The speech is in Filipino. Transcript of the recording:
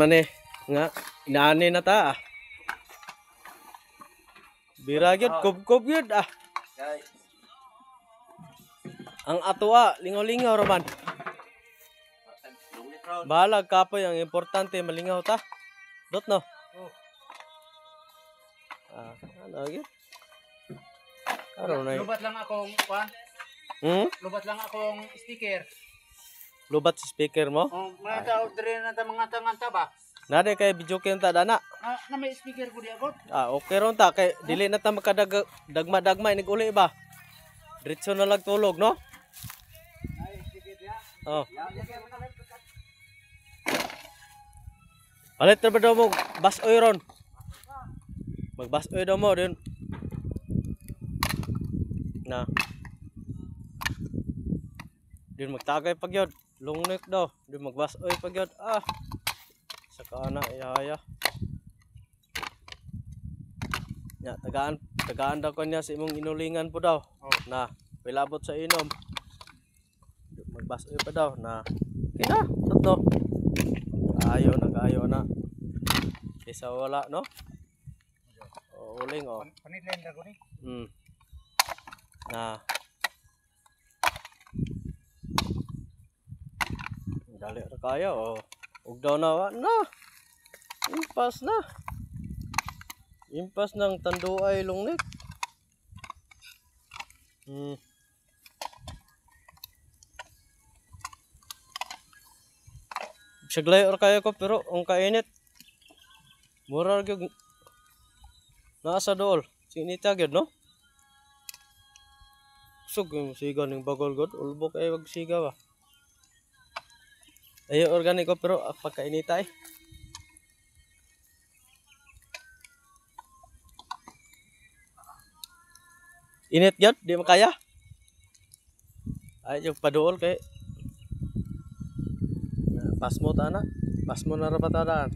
man eh. Nga, inaani na ta ah. Bira gyud, kub-kub gyud ah. Ang atua, lingaw-lingaw raman. Bahala kapoy, ang importante malingaw ta. Dot no. Ah, ano gyud? Lubat lang akong kuan. Lubat lang akong sticker. Lubat si speaker mo? Oh, mga tao dire na ta mga tanganta ba? Nade kay video ken ta dana. Na may speaker ko di ako. Ah, okay ron ta kay dili na ta makadagma-dagma inig uli ba. Diretso na lang tulog, no? Ay, speaker ya. Oh. Palit na ba daw mo basoy ron? Magbasoy daw mo din. Na. Din magtagay pag yun. Lungnik daw. Din magbasoy pag yun. Ah. Saka na ihaya. Ya, tagaan daw ko niya sa imong inulingan po daw. Na, pilabot sa inom. Magbasoy pa daw na. Kina, totoo. Nag-ayo na. Kaysa wala, no? O, uling, o. Panitlen ko ni. Na. Dali ra kaya, o. Ug daw na, na. Impas na. Impas ng tanduay lungnik. Saglay or kaya ko pero ang kainit. Mura gyud nasa dool. Sinita gyud no? Sug yung siga ning bagol god, ulbo kay wag siga ba. Ayo organiko pero pagkainita eh. Init gyud, di makaya. Ay yung paduol kay pasmo ta na. Pasmo na ra patadaan.